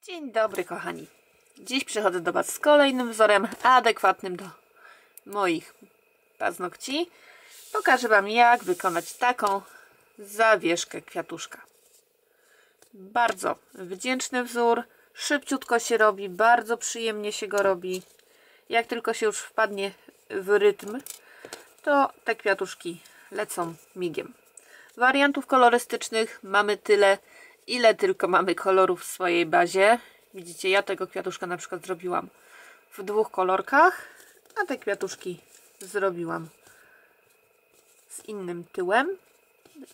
Dzień dobry kochani. Dziś przychodzę do Was z kolejnym wzorem adekwatnym do moich paznokci. Pokażę Wam, jak wykonać taką zawieszkę kwiatuszka. Bardzo wdzięczny wzór, szybciutko się robi, bardzo przyjemnie się go robi. Jak tylko się już wpadnie w rytm, to te kwiatuszki lecą migiem. Wariantów kolorystycznych mamy tyle, ile tylko mamy kolorów w swojej bazie. Widzicie, ja tego kwiatuszka na przykład zrobiłam w 2 kolorkach, a te kwiatuszki zrobiłam z innym tyłem.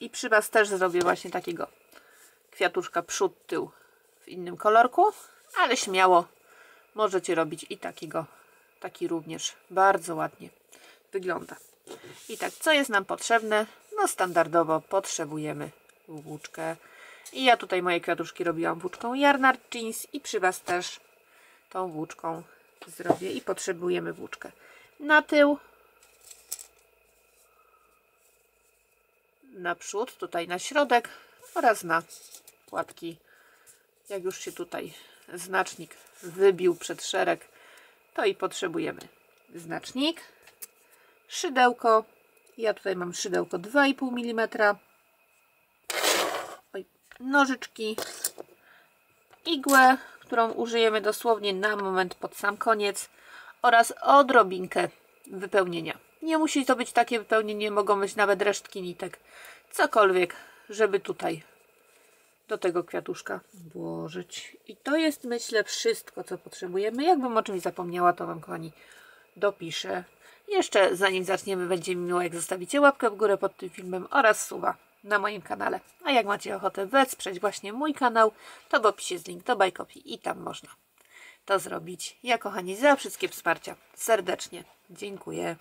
I przy Was też zrobię właśnie takiego kwiatuszka przód, tył w innym kolorku, ale śmiało możecie robić i takiego, taki również bardzo ładnie wygląda. I tak, co jest nam potrzebne? No standardowo potrzebujemy włóczkę. I ja tutaj moje kwiatuszki robiłam włóczką Yarnard Jeans i przy Was też tą włóczką zrobię. I potrzebujemy włóczkę na tył, na przód, tutaj na środek oraz na płatki. Jak już się tutaj znacznik wybił przed szereg, to i potrzebujemy znacznik, szydełko. Ja tutaj mam szydełko 2,5 mm, nożyczki, igłę, którą użyjemy dosłownie na moment pod sam koniec oraz odrobinkę wypełnienia. Nie musi to być takie wypełnienie, mogą być nawet resztki nitek, cokolwiek, żeby tutaj do tego kwiatuszka włożyć. I to jest, myślę, wszystko, co potrzebujemy. Jakbym o czymś zapomniała, to Wam, kochani, dopiszę. Jeszcze zanim zaczniemy, będzie mi miło, jak zostawicie łapkę w górę pod tym filmem oraz suba na moim kanale. A jak macie ochotę wesprzeć właśnie mój kanał, to w opisie jest link do Buy Coffee i tam można to zrobić. Ja, kochani, za wszystkie wsparcia serdecznie dziękuję.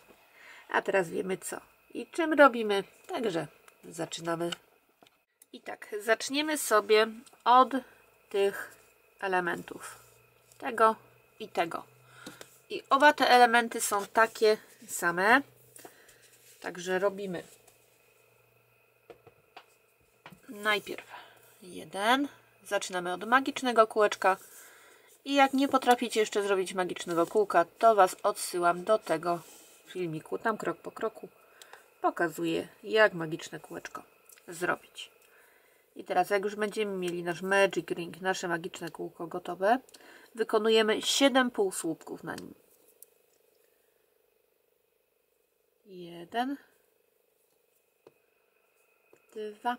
A teraz wiemy co i czym robimy, także zaczynamy. I tak, zaczniemy sobie od tych elementów, tego i tego. I oba te elementy są takie same, także robimy najpierw jeden, zaczynamy od magicznego kółeczka i jak nie potraficie jeszcze zrobić magicznego kółka, to Was odsyłam do tego filmiku, tam krok po kroku pokazuję, jak magiczne kółeczko zrobić. I teraz, jak już będziemy mieli nasz Magic Ring, nasze magiczne kółko gotowe, wykonujemy 7 półsłupków na nim. 1, 2,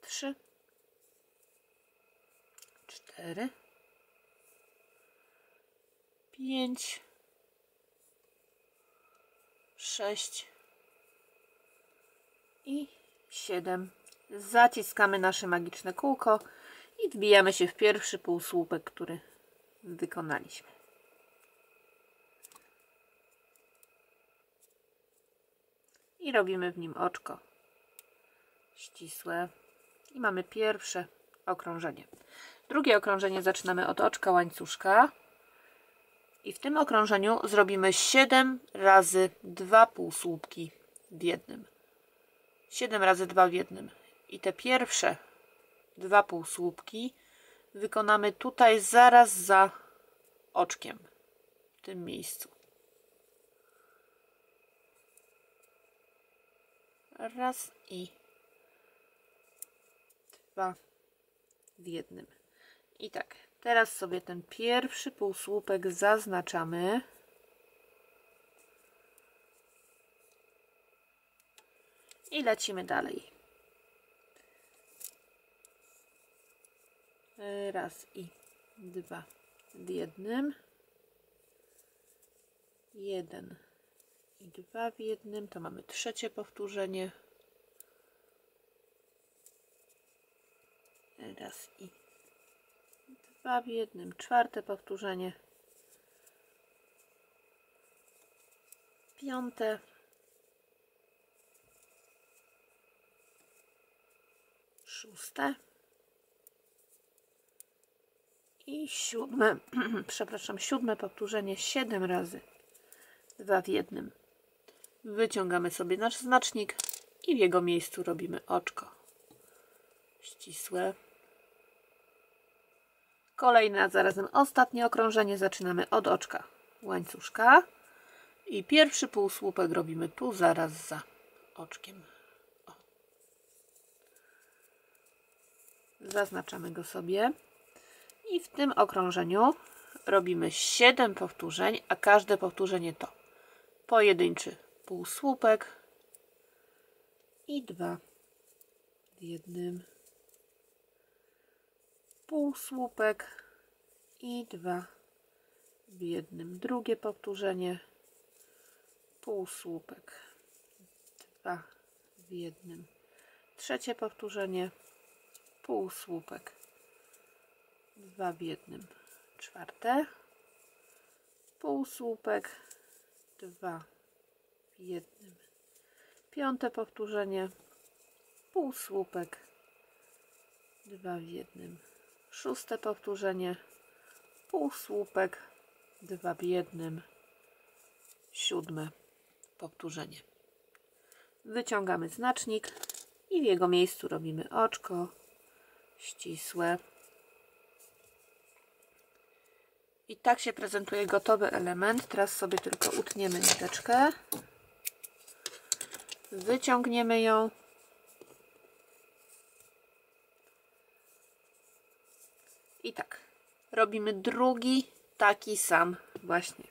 3, 4, 5, 6 i 7. Zaciskamy nasze magiczne kółko i wbijamy się w pierwszy półsłupek, który wykonaliśmy. I robimy w nim oczko ścisłe. I mamy pierwsze okrążenie. Drugie okrążenie zaczynamy od oczka łańcuszka. I w tym okrążeniu zrobimy 7 razy 2 półsłupki w jednym. 7 razy 2 w jednym. I te pierwsze 2 półsłupki wykonamy tutaj zaraz za oczkiem. W tym miejscu. Raz i 2 w jednym. I tak, teraz sobie ten pierwszy półsłupek zaznaczamy. I lecimy dalej. Raz i 2 w jednym. 1 i 2 w jednym. To mamy trzecie powtórzenie. Raz i 2 w jednym. Czwarte powtórzenie. Piąte. Szóste. I siódme, przepraszam, siódme powtórzenie 7 razy 2 w jednym. Wyciągamy sobie nasz znacznik i w jego miejscu robimy oczko ścisłe. Kolejne, a zarazem ostatnie okrążenie. Zaczynamy od oczka łańcuszka i pierwszy półsłupek robimy tu zaraz za oczkiem. O. Zaznaczamy go sobie i w tym okrążeniu robimy 7 powtórzeń, a każde powtórzenie to pojedynczy półsłupek i 2 w jednym, półsłupek i 2 w jednym, drugie powtórzenie, półsłupek, 2 w jednym, trzecie powtórzenie, półsłupek, 2 w jednym, czwarte, półsłupek, 2 w jednym, piąte powtórzenie, półsłupek, 2 w jednym, szóste powtórzenie, półsłupek, 2 w jednym, siódme powtórzenie. Wyciągamy znacznik i w jego miejscu robimy oczko ścisłe. I tak się prezentuje gotowy element. Teraz sobie tylko utniemy niteczkę. Wyciągniemy ją. I tak. Robimy drugi taki sam właśnie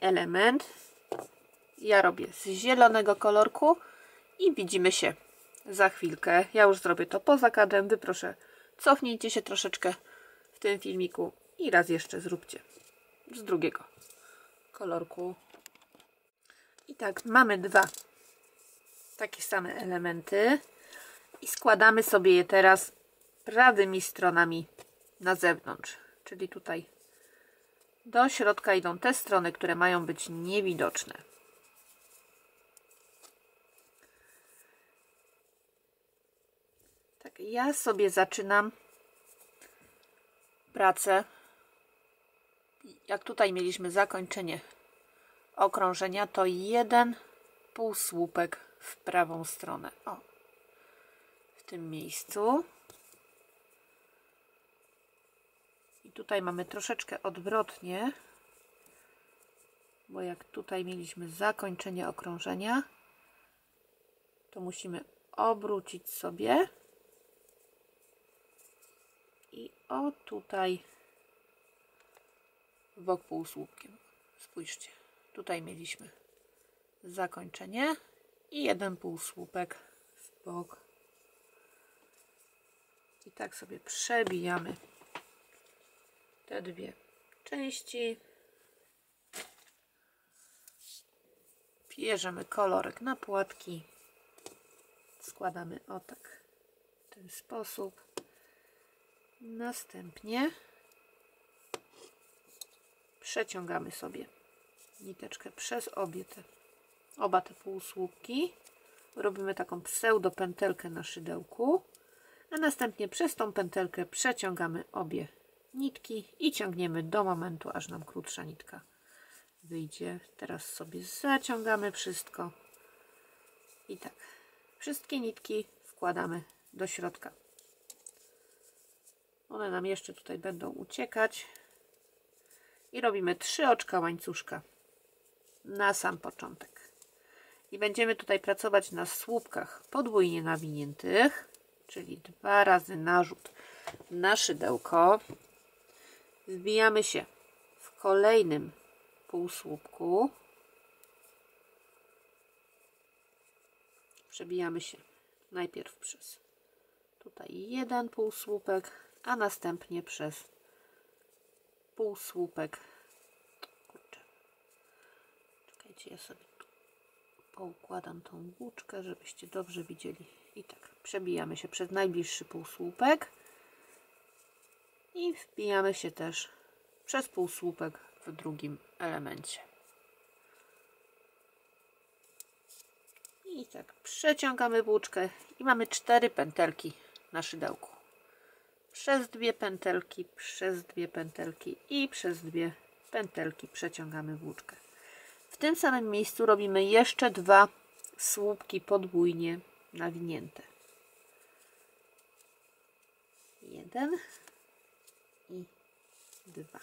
element. Ja robię z zielonego kolorku i widzimy się za chwilkę. Ja już zrobię to poza kadrem. Wy proszę cofnijcie się troszeczkę w tym filmiku i raz jeszcze zróbcie z drugiego kolorku. I tak, mamy dwa takie same elementy i składamy sobie je teraz prawymi stronami na zewnątrz, czyli tutaj do środka idą te strony, które mają być niewidoczne. Tak, ja sobie zaczynam pracę. Jak tutaj mieliśmy zakończenie okrążenia, to jeden półsłupek w prawą stronę. O, w tym miejscu. I tutaj mamy troszeczkę odwrotnie, bo jak tutaj mieliśmy zakończenie okrążenia, to musimy obrócić sobie i o tutaj w bok półsłupkiem. Spójrzcie, tutaj mieliśmy zakończenie i jeden półsłupek w bok. I tak sobie przebijamy te dwie części. Bierzemy kolorek na płatki. Składamy o tak w ten sposób. Następnie przeciągamy sobie niteczkę przez oba te półsłupki. Robimy taką pseudo pętelkę na szydełku, a następnie przez tą pętelkę przeciągamy obie nitki i ciągniemy do momentu, aż nam krótsza nitka wyjdzie. Teraz sobie zaciągamy wszystko i tak wszystkie nitki wkładamy do środka. One nam jeszcze tutaj będą uciekać i robimy 3 oczka łańcuszka na sam początek. I będziemy tutaj pracować na słupkach podwójnie nawiniętych, czyli 2 razy narzut na szydełko. Wbijamy się w kolejnym półsłupku. Przebijamy się najpierw przez tutaj jeden półsłupek, a następnie przez półsłupek. Kurczę. Czekajcie, ja sobie tu poukładam tą włóczkę, żebyście dobrze widzieli. I tak, przebijamy się przez najbliższy półsłupek i wbijamy się też przez półsłupek w drugim elemencie. I tak przeciągamy włóczkę i mamy 4 pętelki na szydełku. Przez 2 pętelki, przez 2 pętelki i przez 2 pętelki przeciągamy włóczkę. W tym samym miejscu robimy jeszcze 2 słupki podwójnie nawinięte. Jeden i 2.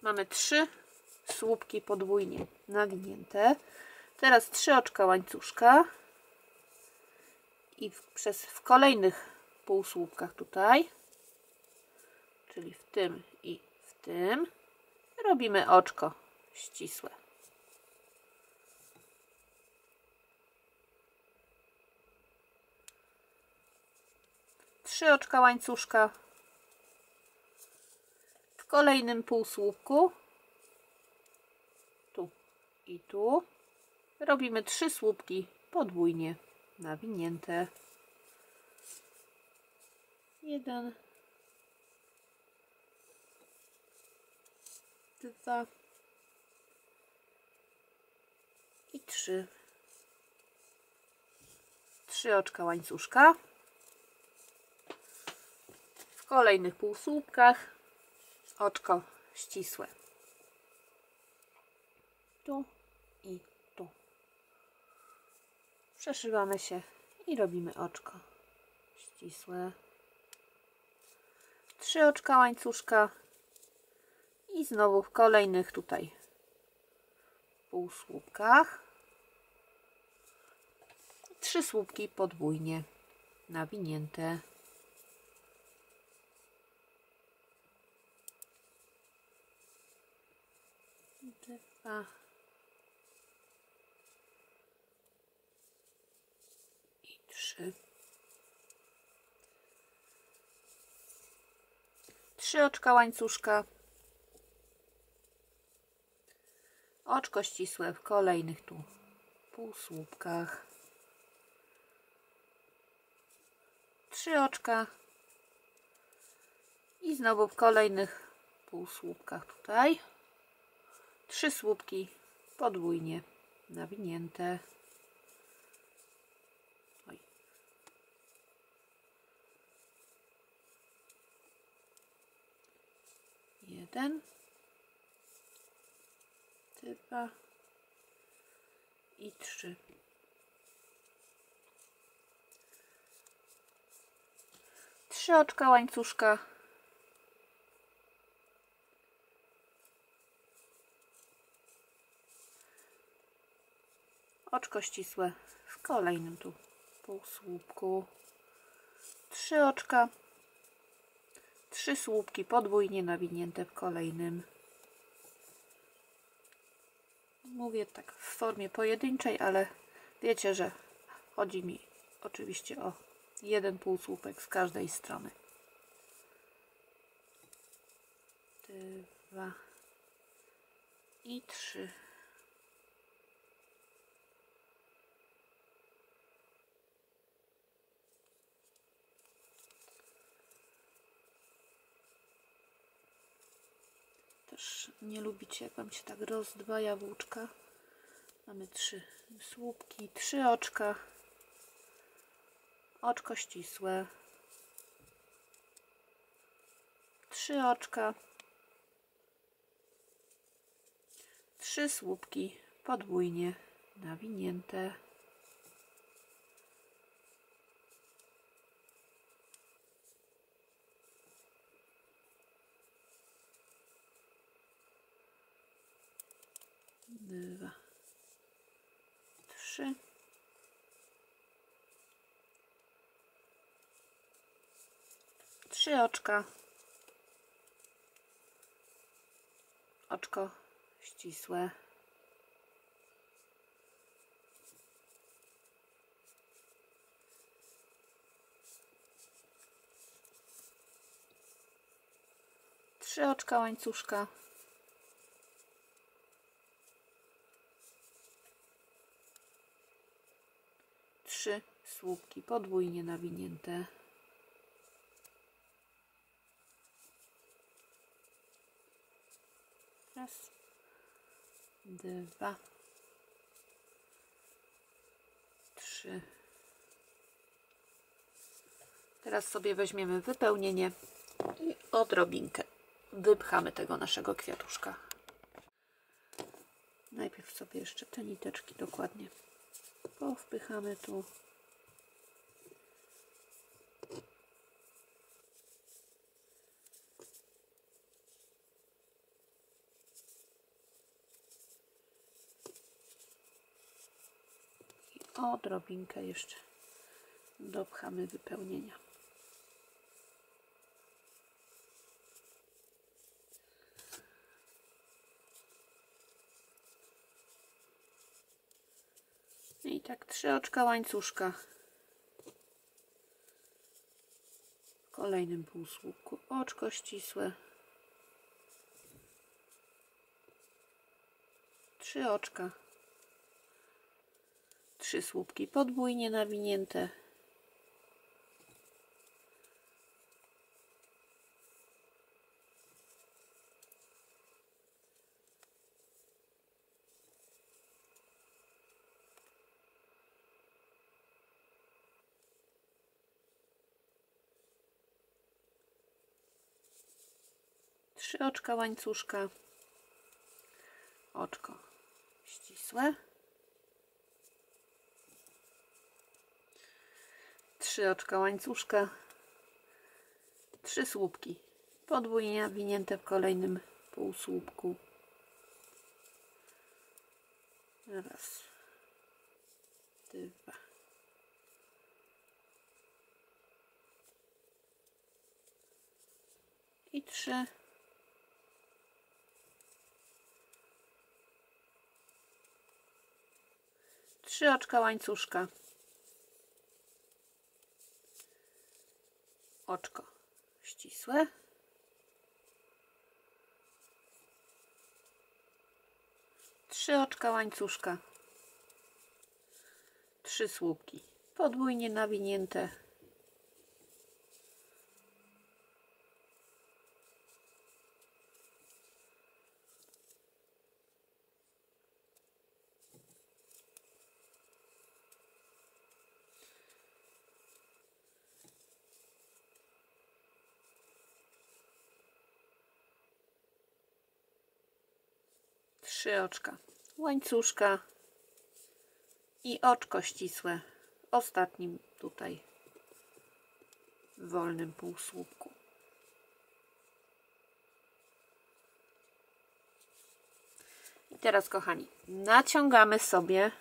Mamy 3 słupki podwójnie nawinięte. Teraz 3 oczka łańcuszka i w kolejnych półsłupkach tutaj, czyli w tym i w tym, robimy oczko ścisłe. Trzy oczka łańcuszka w kolejnym półsłupku, tu i tu, robimy 3 słupki podwójnie nawinięte. 1, 2 i 3. 3 oczka łańcuszka. W kolejnych półsłupkach oczko ścisłe. Tu i tu. Przeszywamy się i robimy oczko ścisłe. 3 oczka łańcuszka i znowu w kolejnych tutaj półsłupkach 3 słupki podwójnie nawinięte. 2 i 3. 3 oczka łańcuszka, oczko ścisłe w kolejnych tu półsłupkach, 3 oczka i znowu w kolejnych półsłupkach tutaj 3 słupki podwójnie nawinięte. Oj. Jeden, 2 i 3. 3 oczka łańcuszka, oczko ścisłe w kolejnym tu półsłupku, 3 oczka, 3 słupki podwójnie nawinięte w kolejnym. Mówię tak w formie pojedynczej, ale wiecie, że chodzi mi oczywiście o jeden półsłupek z każdej strony. 2 i 3. Też nie lubicie, jak wam się tak rozdwaja włóczka. Mamy 3 słupki, 3 oczka, oczko ścisłe, 3 oczka, 3 słupki podwójnie nawinięte. Dwa, 3. 3 oczka, oczko ścisłe, 3 oczka łańcuszka, 3 słupki podwójnie nawinięte. Raz, 2, 3. Teraz sobie weźmiemy wypełnienie i odrobinkę wypchamy tego naszego kwiatuszka. Najpierw sobie jeszcze te niteczki dokładnie powpychamy tu. odrobinkę jeszcze dopchamy wypełnienia. I tak 3 oczka łańcuszka w kolejnym półsłupku, oczko ścisłe, 3 oczka, 3 słupki podwójnie nawinięte, trzy oczka łańcuszka, oczko ścisłe, 3 oczka łańcuszka, 3 słupki podwójnie nawinięte w kolejnym półsłupku. Raz, 2, i 3. Trzy oczka łańcuszka, oczko ścisłe, 3 oczka łańcuszka, 3 słupki podwójnie nawinięte, trzy oczka łańcuszka i oczko ścisłe w ostatnim tutaj wolnym półsłupku. I teraz, kochani, naciągamy sobie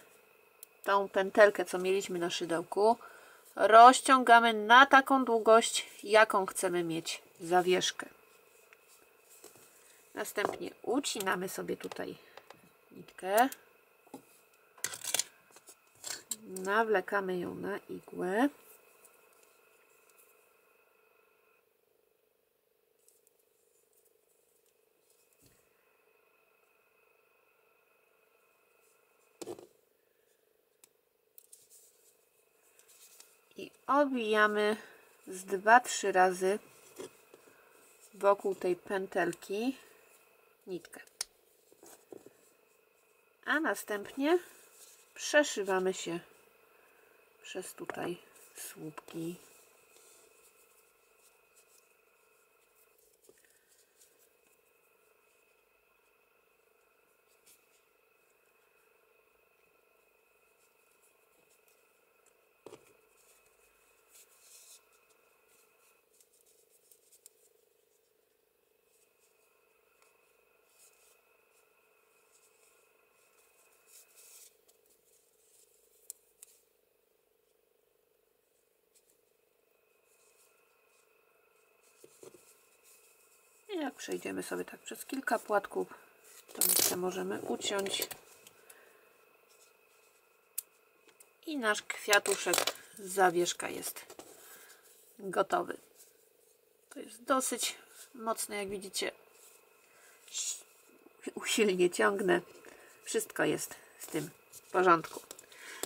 tą pętelkę, co mieliśmy na szydełku, rozciągamy na taką długość, jaką chcemy mieć zawieszkę. Następnie ucinamy sobie tutaj nitkę, nawlekamy ją na igłę i owijamy z 2-3 razy wokół tej pętelki nitkę, a następnie przeszywamy się przez tutaj słupki. I jak przejdziemy sobie tak przez kilka płatków, to nitkę możemy uciąć i nasz kwiatuszek, zawieszka jest gotowy. To jest dosyć mocne, jak widzicie, usilnie ciągnę. Wszystko jest z tym w porządku.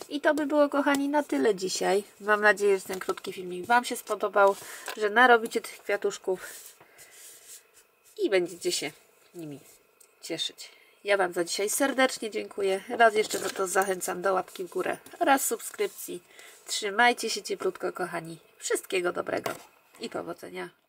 I to by było, kochani, na tyle dzisiaj. Mam nadzieję, że ten krótki filmik Wam się spodobał, że narobicie tych kwiatuszków i będziecie się nimi cieszyć. Ja Wam za dzisiaj serdecznie dziękuję. Raz jeszcze za to zachęcam do łapki w górę oraz subskrypcji. Trzymajcie się cieplutko, kochani. Wszystkiego dobrego i powodzenia.